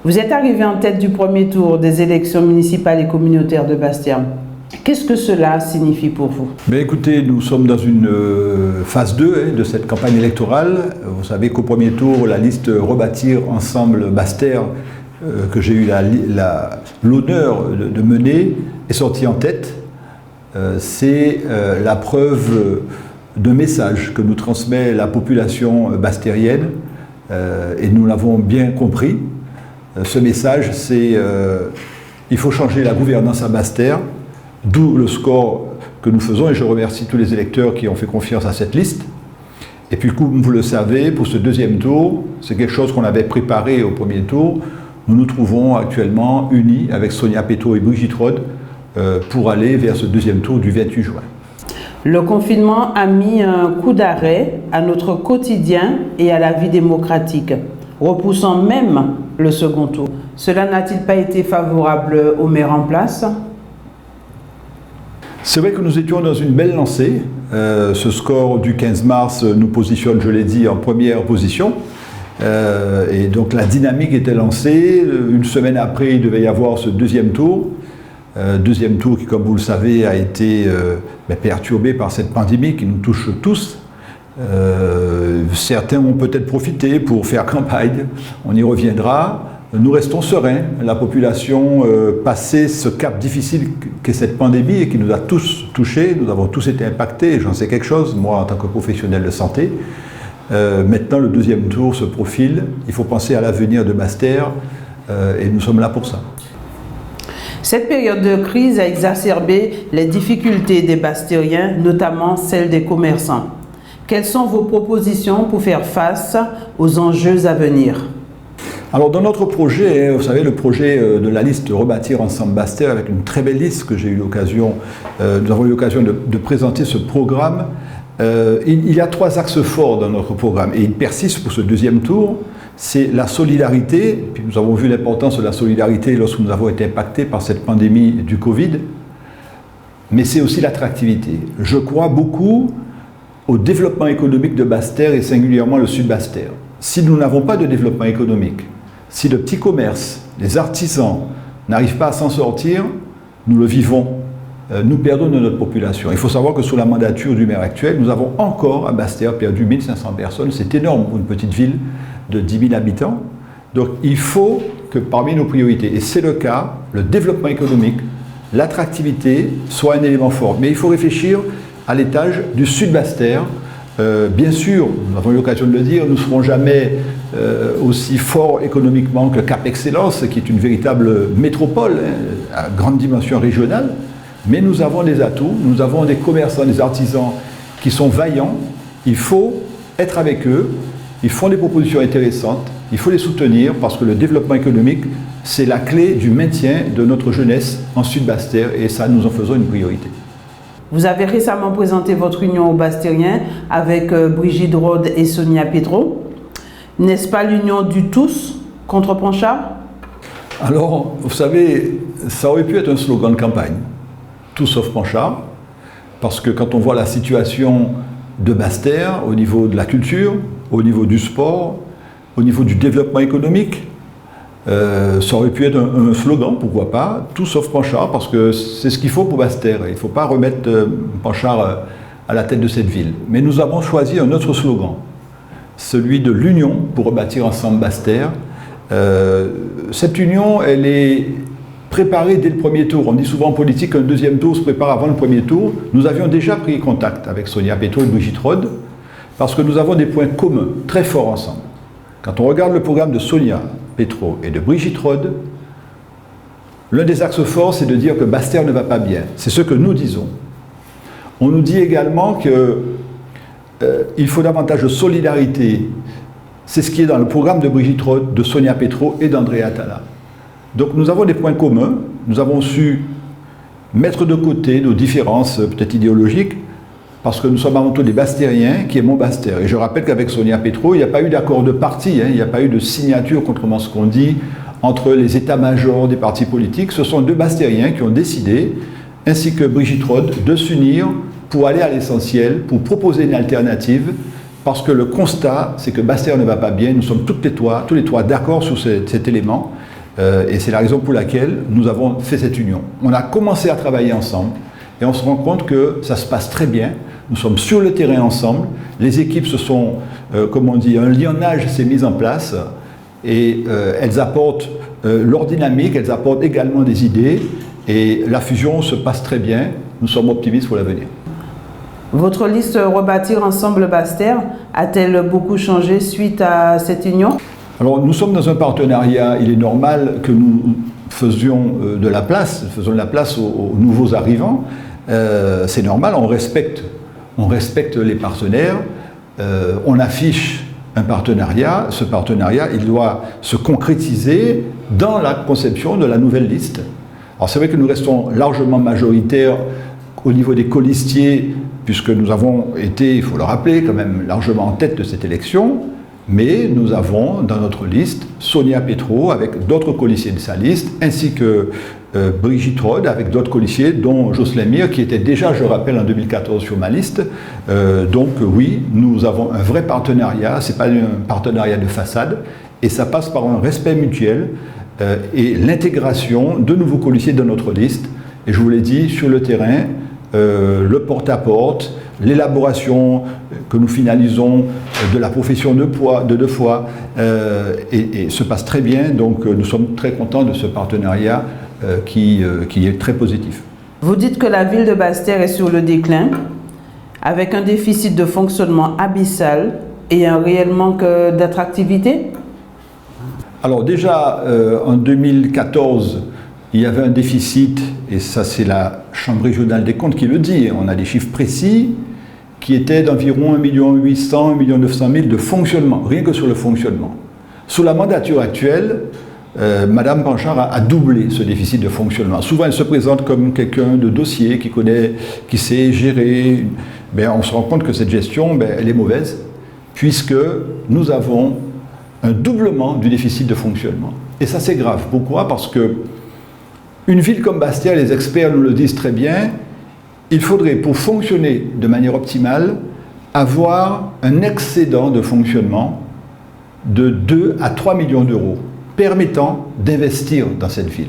Vous êtes arrivé en tête du premier tour des élections municipales et communautaires de Bastia. Qu'est-ce que cela signifie pour vous? Écoutez, nous sommes dans une phase 2 de cette campagne électorale. Vous savez qu'au premier tour, la liste Rebâtir Ensemble Bastia, que j'ai eu l'honneur de mener, est sortie en tête. C'est la preuve d'un message que nous transmet la population bastérienne, et nous l'avons bien compris. Ce message, c'est il faut changer la gouvernance à Bastia, d'où le score que nous faisons, et je remercie tous les électeurs qui ont fait confiance à cette liste. Et puis, comme vous le savez, pour ce deuxième tour, c'est quelque chose qu'on avait préparé au premier tour. Nous nous trouvons actuellement unis avec Sonia Petro et Brigitte Rode pour aller vers ce deuxième tour du 28 juin. Le confinement a mis un coup d'arrêt à notre quotidien et à la vie démocratique, repoussant même le second tour. Cela n'a-t-il pas été favorable au maire en place? C'est vrai que nous étions dans une belle lancée. Ce score du 15 mars nous positionne, je l'ai dit, en première position. Et donc la dynamique était lancée. Une semaine après, il devait y avoir ce deuxième tour. Deuxième tour qui, comme vous le savez, a été perturbé par cette pandémie qui nous touche tous. Certains ont peut-être profité pour faire campagne, on y reviendra. Nous restons sereins, la population passé ce cap difficile qu'est cette pandémie et qui nous a tous touchés, nous avons tous été impactés, j'en sais quelque chose, moi en tant que professionnel de santé. Maintenant le deuxième tour se profile, il faut penser à l'avenir de Bastia et nous sommes là pour ça. Cette période de crise a exacerbé les difficultés des Bastériens, notamment celles des commerçants. Quelles sont vos propositions pour faire face aux enjeux à venir? Alors dans notre projet, vous savez, le projet de la liste Rebâtir Ensemble Bastia, avec une très belle liste que j'ai eu l'occasion, nous avons eu l'occasion de présenter ce programme. Il y a 3 axes forts dans notre programme et il persiste pour ce deuxième tour. C'est la solidarité, puis nous avons vu l'importance de la solidarité lorsque nous avons été impactés par cette pandémie du Covid, mais c'est aussi l'attractivité. Je crois beaucoup au développement économique de Bastia et singulièrement le sud Bastia. Si nous n'avons pas de développement économique, si le petit commerce, les artisans n'arrivent pas à s'en sortir, nous le vivons, nous perdons de notre population. Il faut savoir que sous la mandature du maire actuel, nous avons encore à Bastia perdu 1500 personnes. C'est énorme pour une petite ville de 10 000 habitants. Donc il faut que parmi nos priorités, et c'est le cas, le développement économique, l'attractivité soit un élément fort. Mais il faut réfléchir à l'étage du sud Bastia. Bien sûr, nous avons eu l'occasion de le dire, nous ne serons jamais aussi forts économiquement que Cap Excellence, qui est une véritable métropole, à grande dimension régionale, mais nous avons des atouts, nous avons des commerçants, des artisans qui sont vaillants, il faut être avec eux, ils font des propositions intéressantes, il faut les soutenir parce que le développement économique, c'est la clé du maintien de notre jeunesse en Sud-Bastia et ça, nous en faisons une priorité. Vous avez récemment présenté votre union aux Bastériens avec Brigitte Rode et Sonia Petro. N'est-ce pas l'union du tous contre Panchard? Alors, vous savez, ça aurait pu être un slogan de campagne, tout sauf Panchard, parce que quand on voit la situation de Bastia au niveau de la culture, au niveau du sport, au niveau du développement économique, ça aurait pu être un slogan, pourquoi pas, tout sauf Panchard, parce que c'est ce qu'il faut pour Bastia. Il ne faut pas remettre Panchard à la tête de cette ville. Mais nous avons choisi un autre slogan, celui de l'union pour rebâtir ensemble Bastia. Cette union, elle est préparée dès le premier tour. On dit souvent en politique qu'un deuxième tour se prépare avant le premier tour. Nous avions déjà pris contact avec Sonia Petro et Brigitte Rode, parce que nous avons des points communs très forts ensemble. Quand on regarde le programme de Sonia Petro et de Brigitte Rode, l'un des axes forts, c'est de dire que Bastia ne va pas bien. C'est ce que nous disons. On nous dit également qu'il faut davantage de solidarité. C'est ce qui est dans le programme de Brigitte Rode, de Sonia Petro et d'André Atala. Donc nous avons des points communs. Nous avons su mettre de côté nos différences peut-être idéologiques, parce que nous sommes avant tout des Bastériens qui aimons Bastia. Et je rappelle qu'avec Sonia Petro, il n'y a pas eu d'accord de parti, il n'y a pas eu de signature, contrairement à ce qu'on dit, entre les états-majors des partis politiques. Ce sont 2 Bastériens qui ont décidé, ainsi que Brigitte Rode, de s'unir pour aller à l'essentiel, pour proposer une alternative, parce que le constat, c'est que Bastia ne va pas bien. Nous sommes tous les trois d'accord sur cet élément. Et c'est la raison pour laquelle nous avons fait cette union. On a commencé à travailler ensemble et on se rend compte que ça se passe très bien. Nous sommes sur le terrain ensemble. Les équipes se sont, comme on dit, un lionnage s'est mis en place et elles apportent leur dynamique, elles apportent également des idées et la fusion se passe très bien. Nous sommes optimistes pour l'avenir. Votre liste Rebâtir Ensemble Basse-Terre a-t-elle beaucoup changé suite à cette union? Alors nous sommes dans un partenariat, il est normal que nous faisions de la place aux nouveaux arrivants. C'est normal, on respecte les partenaires, on affiche un partenariat. Ce partenariat, il doit se concrétiser dans la conception de la nouvelle liste. Alors c'est vrai que nous restons largement majoritaires au niveau des colistiers, puisque nous avons été, il faut le rappeler, quand même largement en tête de cette élection. Mais nous avons dans notre liste Sonia Petro avec d'autres colistiers de sa liste, ainsi que Brigitte Rode avec d'autres colistiers, dont Jocelyn Mir, qui était déjà, je rappelle, en 2014 sur ma liste. Donc oui, nous avons un vrai partenariat, ce n'est pas un partenariat de façade, et ça passe par un respect mutuel et l'intégration de nouveaux colistiers dans notre liste. Et je vous l'ai dit, sur le terrain, le porte-à-porte, l'élaboration que nous finalisons de la profession de deux fois et se passe très bien. Donc nous sommes très contents de ce partenariat qui est très positif. Vous dites que la ville de Basse-Terre est sur le déclin, avec un déficit de fonctionnement abyssal et un réel manque d'attractivité? Alors déjà, en 2014, il y avait un déficit, et ça c'est la Chambre régionale des comptes qui le dit, on a des chiffres précis, qui étaient d'environ 1 800 000, 1 900 000 de fonctionnement, rien que sur le fonctionnement. Sous la mandature actuelle, Madame Panchard a doublé ce déficit de fonctionnement. Souvent elle se présente comme quelqu'un de dossier, qui connaît, qui sait gérer. Ben, on se rend compte que cette gestion, ben, elle est mauvaise, puisque nous avons un doublement du déficit de fonctionnement. Et ça c'est grave. Pourquoi? Parce que une ville comme Basse-Terre, les experts nous le disent très bien, il faudrait, pour fonctionner de manière optimale, avoir un excédent de fonctionnement de 2 à 3 millions d'euros, permettant d'investir dans cette ville.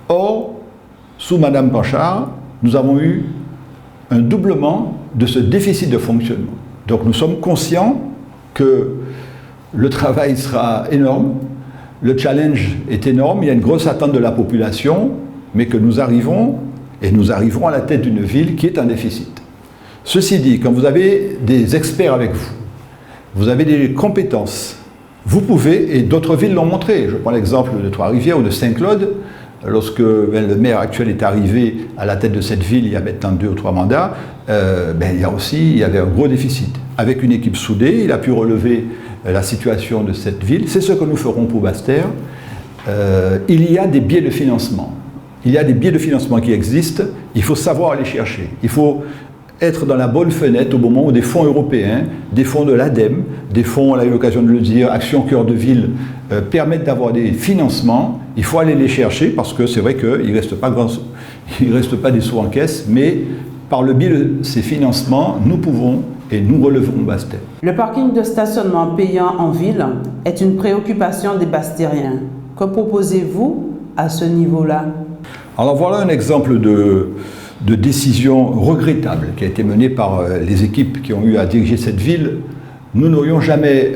Or, sous Madame Panchard, nous avons eu un doublement de ce déficit de fonctionnement. Donc nous sommes conscients que le travail sera énorme, le challenge est énorme, il y a une grosse attente de la population, mais que nous arriverons à la tête d'une ville qui est en déficit. Ceci dit, quand vous avez des experts avec vous, vous avez des compétences, vous pouvez, et d'autres villes l'ont montré, je prends l'exemple de Trois-Rivières ou de Saint-Claude, lorsque le maire actuel est arrivé à la tête de cette ville il y a maintenant 2 ou 3 mandats, il y avait un gros déficit. Avec une équipe soudée, il a pu relever la situation de cette ville. C'est ce que nous ferons pour Basse-Terre. Il y a des biais de financement. Il y a des biais de financement qui existent. Il faut savoir aller chercher. Il faut être dans la bonne fenêtre au moment où des fonds européens, des fonds de l'ADEME, des fonds, on a eu l'occasion de le dire, Action Cœur de Ville, permettent d'avoir des financements. Il faut aller les chercher parce que c'est vrai qu'il ne reste pas des sous en caisse, mais par le biais de ces financements, nous pouvons et nous relèverons Basse-Terre. Le parking de stationnement payant en ville est une préoccupation des Basse-Terriens. Que proposez-vous à ce niveau-là? Alors voilà un exemple de décision regrettable qui a été menée par les équipes qui ont eu à diriger cette ville. Nous n'aurions jamais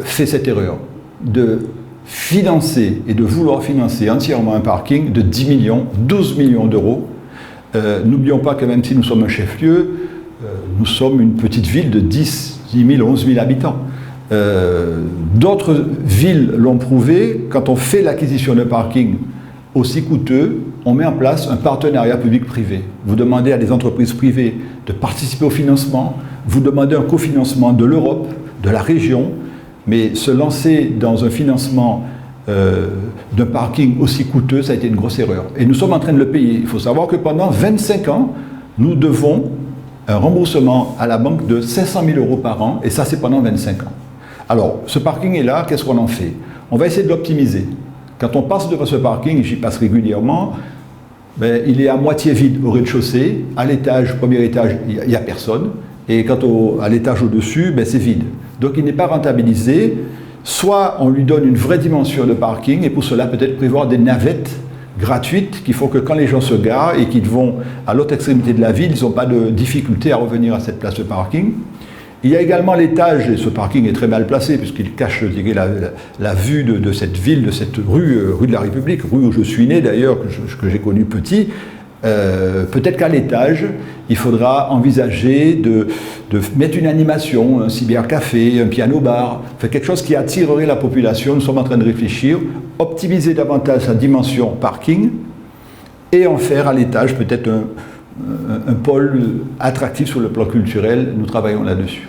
fait cette erreur de financer et de vouloir financer entièrement un parking de 10 millions, 12 millions d'euros. N'oublions pas que même si nous sommes un chef-lieu, nous sommes une petite ville de 10 000, 11 000 habitants. D'autres villes l'ont prouvé, quand on fait l'acquisition d'un parking aussi coûteux, on met en place un partenariat public-privé. Vous demandez à des entreprises privées de participer au financement, vous demandez un cofinancement de l'Europe, de la région, mais se lancer dans un financement d'un parking aussi coûteux, ça a été une grosse erreur. Et nous sommes en train de le payer. Il faut savoir que pendant 25 ans, nous devons un remboursement à la banque de 500 000 euros par an, et ça c'est pendant 25 ans. Alors, ce parking est là, qu'est-ce qu'on en fait? On va essayer de l'optimiser. Quand on passe devant ce parking, j'y passe régulièrement, il est à moitié vide au rez-de-chaussée, à l'étage, premier étage, il n'y a personne, et à l'étage au-dessus, c'est vide. Donc il n'est pas rentabilisé. soit on lui donne une vraie dimension de parking, et pour cela peut-être prévoir des navettes gratuites qui font que quand les gens se garent et qu'ils vont à l'autre extrémité de la ville, ils n'ont pas de difficulté à revenir à cette place de parking. Il y a également l'étage, et ce parking est très mal placé puisqu'il cache, je dirais, la vue de cette ville, de cette rue de la République, rue où je suis né d'ailleurs, que j'ai connu petit. Peut-être qu'à l'étage, il faudra envisager de mettre une animation, un cybercafé, un piano-bar, quelque chose qui attirerait la population. Nous sommes en train de réfléchir, optimiser davantage sa dimension parking et en faire à l'étage peut-être un pôle attractif sur le plan culturel. Nous travaillons là-dessus.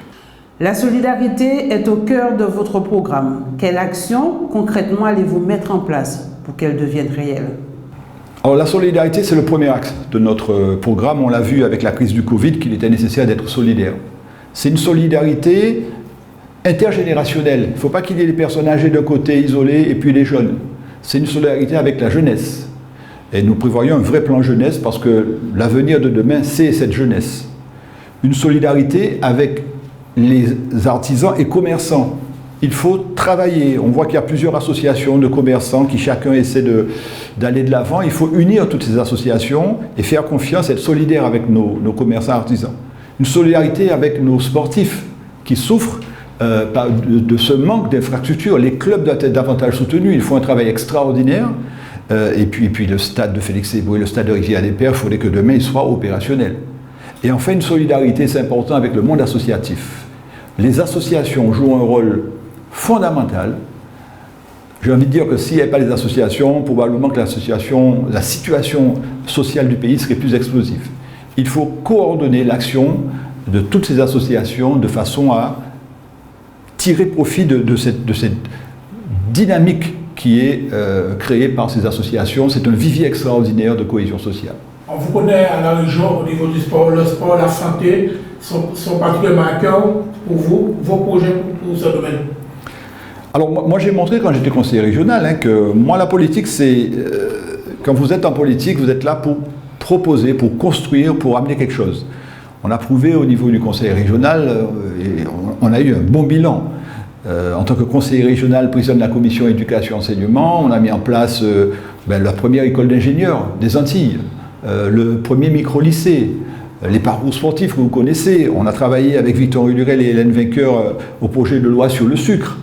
La solidarité est au cœur de votre programme. Quelle action concrètement allez-vous mettre en place pour qu'elle devienne réelle? Alors la solidarité, c'est le premier axe de notre programme. On l'a vu avec la crise du Covid qu'il était nécessaire d'être solidaire. C'est une solidarité intergénérationnelle. Il ne faut pas qu'il y ait les personnes âgées d'un côté isolées et puis les jeunes. C'est une solidarité avec la jeunesse. Et nous prévoyons un vrai plan jeunesse parce que l'avenir de demain, c'est cette jeunesse. Une solidarité avec les artisans et commerçants. Il faut travailler. On voit qu'il y a plusieurs associations de commerçants qui chacun essaie d'aller de l'avant. Il faut unir toutes ces associations et faire confiance, être solidaire avec nos commerçants artisans. Une solidarité avec nos sportifs qui souffrent de ce manque d'infrastructures. Les clubs doivent être davantage soutenus. Ils font un travail extraordinaire. Et puis le stade de Félix-Éboué, le stade de Rivière-des-Pères, il faudrait que demain il soit opérationnel. Et enfin, une solidarité, c'est important avec le monde associatif. Les associations jouent un rôle fondamental. J'ai envie de dire que s'il n'y avait pas les associations, probablement que la situation sociale du pays serait plus explosive. Il faut coordonner l'action de toutes ces associations de façon à tirer profit de cette dynamique qui est créée par ces associations. C'est un vivier extraordinaire de cohésion sociale. On vous connaît à la région au niveau du sport. Le sport, la santé sont particulièrement à cœur pour vous, vos projets pour ce domaine. Alors moi j'ai montré quand j'étais conseiller régional que moi la politique c'est, quand vous êtes en politique, vous êtes là pour proposer, pour construire, pour amener quelque chose. On a prouvé au niveau du conseil régional, et on a eu un bon bilan. En tant que conseiller régional, président de la commission éducation-enseignement, on a mis en place la première école d'ingénieurs des Antilles, le premier micro-lycée, les parcours sportifs que vous connaissez. On a travaillé avec Victor Hulurel et Hélène Vainqueur au projet de loi sur le sucre.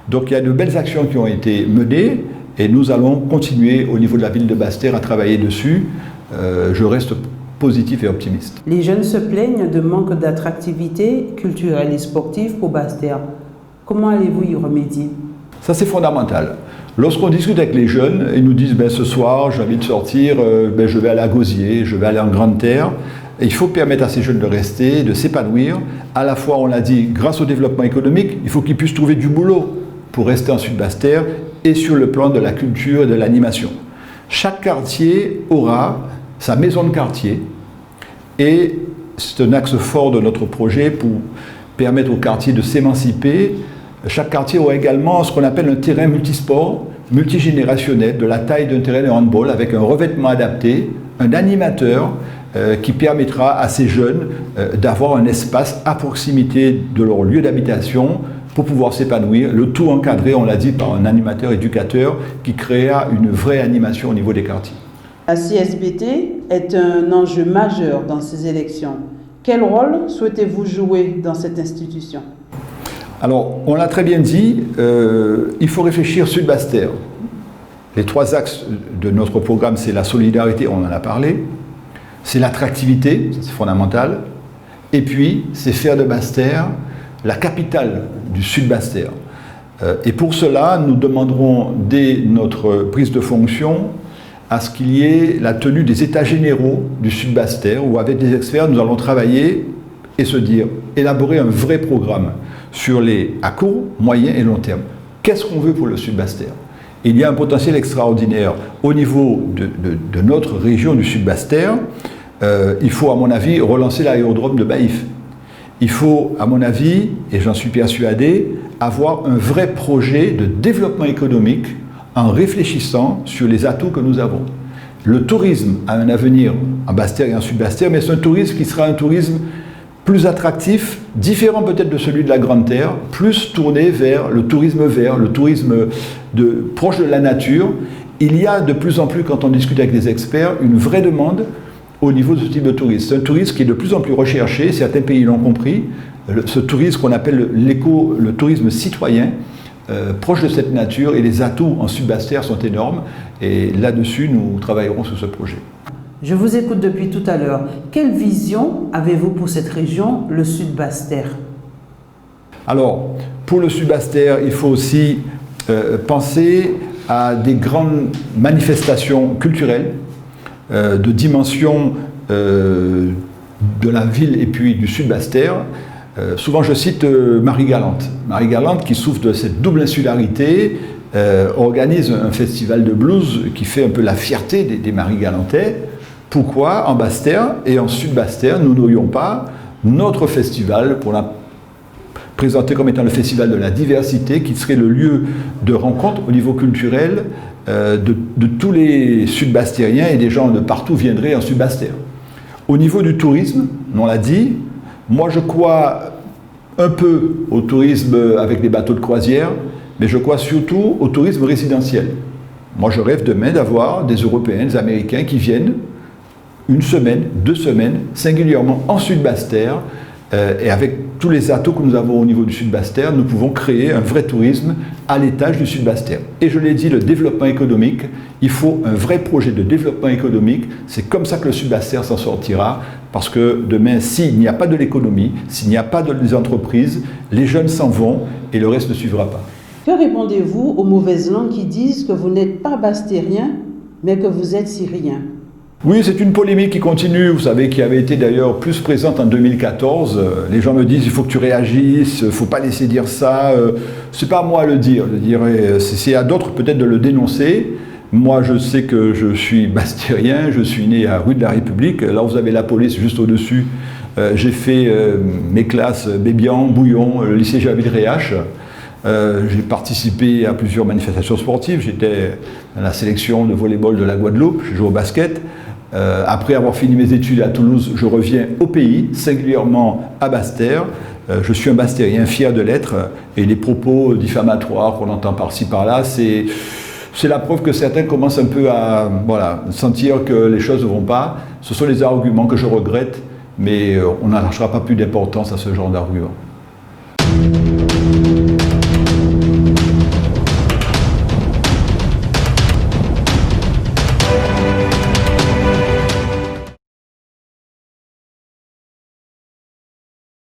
Donc il y a de belles actions qui ont été menées et nous allons continuer au niveau de la ville de Basse-Terre à travailler dessus. Je reste positif et optimiste. Les jeunes se plaignent de manque d'attractivité culturelle et sportive pour Basse-Terre. Comment allez-vous y remédier? Ça c'est fondamental. Lorsqu'on discute avec les jeunes, ils nous disent ce soir j'ai envie de sortir, je vais aller à Gosier, je vais aller en Grande Terre. Et il faut permettre à ces jeunes de rester, de s'épanouir. À la fois, on l'a dit, grâce au développement économique, il faut qu'ils puissent trouver du boulot pour rester en Sud-Basse-Terre et sur le plan de la culture et de l'animation. Chaque quartier aura sa maison de quartier et c'est un axe fort de notre projet pour permettre au quartier de s'émanciper. Chaque quartier aura également ce qu'on appelle un terrain multisport, multigénérationnel, de la taille d'un terrain de handball avec un revêtement adapté, un animateur qui permettra à ces jeunes d'avoir un espace à proximité de leur lieu d'habitation pour pouvoir s'épanouir, le tout encadré, on l'a dit, par un animateur éducateur qui créera une vraie animation au niveau des quartiers. La CSBT est un enjeu majeur dans ces élections. Quel rôle souhaitez-vous jouer dans cette institution? Alors, on l'a très bien dit, il faut réfléchir Sud-Basse-Terre. Les trois axes de notre programme, c'est la solidarité, on en a parlé, c'est l'attractivité, c'est fondamental, et puis c'est faire de Basse-Terre la capitale du Sud-Basse-Terre. Et pour cela, nous demanderons dès notre prise de fonction à ce qu'il y ait la tenue des états généraux du Sud-Basse-Terre, où avec des experts, nous allons travailler et se dire, élaborer un vrai programme sur à court, moyen et long terme. Qu'est-ce qu'on veut pour le Sud-Basse-Terre? Il y a un potentiel extraordinaire au niveau de notre région du Sud-Basse-Terre. Il faut, à mon avis, relancer l'aérodrome de Baïf. Il faut, à mon avis, et j'en suis persuadé, avoir un vrai projet de développement économique en réfléchissant sur les atouts que nous avons. Le tourisme a un avenir en Basse-Terre et en Sud-Basse-Terre, mais c'est un tourisme qui sera un tourisme plus attractif, différent peut-être de celui de la Grande Terre, plus tourné vers le tourisme vert, le tourisme proche de la nature. Il y a de plus en plus, quand on discute avec des experts, une vraie demande au niveau de ce type de tourisme. C'est un tourisme qui est de plus en plus recherché, certains pays l'ont compris, ce tourisme qu'on appelle le tourisme citoyen, proche de cette nature, et les atouts en Sud-Basse-Terre sont énormes, et là-dessus nous travaillerons sur ce projet. Je vous écoute depuis tout à l'heure. Quelle vision avez-vous pour cette région, le Sud-Basse-Terre? Alors, pour le Sud-Basse-Terre, il faut aussi penser à des grandes manifestations culturelles de dimension de la ville et puis du Sud-Basse-Terre. Souvent je cite Marie-Galante. Marie-Galante, qui souffre de cette double insularité, organise un festival de blues qui fait un peu la fierté des Marie-Galantais. Pourquoi en Basse-Terre et en Sud-Basse-Terre nous n'aurions pas notre festival pour la présenter comme étant le festival de la diversité, qui serait le lieu de rencontre au niveau culturel de tous les Sud-Basse-Terriens, et des gens de partout viendraient en Sud-Basse-Terre. Au niveau du tourisme, on l'a dit, moi je crois un peu au tourisme avec des bateaux de croisière, mais je crois surtout au tourisme résidentiel. Moi je rêve demain d'avoir des Européens, des Américains qui viennent une semaine, 2 semaines, singulièrement en Sud-Basse-Terre, et avec tous les atouts que nous avons au niveau du Sud-Basse-Terre, nous pouvons créer un vrai tourisme à l'étage du Sud-Basse-Terre. Et je l'ai dit, le développement économique, il faut un vrai projet de développement économique. C'est comme ça que le Sud-Basse-Terre s'en sortira, parce que demain, s'il n'y a pas de l'économie, s'il n'y a pas des entreprises, les jeunes s'en vont et le reste ne suivra pas. Que répondez-vous aux mauvaises langues qui disent que vous n'êtes pas bastérien, mais que vous êtes syrien? Oui, c'est une polémique qui continue, vous savez, qui avait été d'ailleurs plus présente en 2014. Les gens me disent, il faut que tu réagisses, il ne faut pas laisser dire ça. C'est pas à moi à le dire, je dirais, c'est à d'autres peut-être de le dénoncer. Moi, je sais que je suis bastérien, je suis né à rue de la République. Là, vous avez la police juste au-dessus. J'ai fait mes classes Bébian, Bouillon, le lycée Javid-Réache. J'ai participé à plusieurs manifestations sportives. J'étais dans la sélection de volleyball de la Guadeloupe, j'ai joué au basket. Après avoir fini mes études à Toulouse, je reviens au pays, singulièrement à Basse-Terre. Je suis un Bastérien fier de l'être, et les propos diffamatoires qu'on entend par-ci par-là, c'est la preuve que certains commencent un peu à sentir que les choses ne vont pas. Ce sont les arguments que je regrette, mais on n'attachera pas plus d'importance à ce genre d'arguments.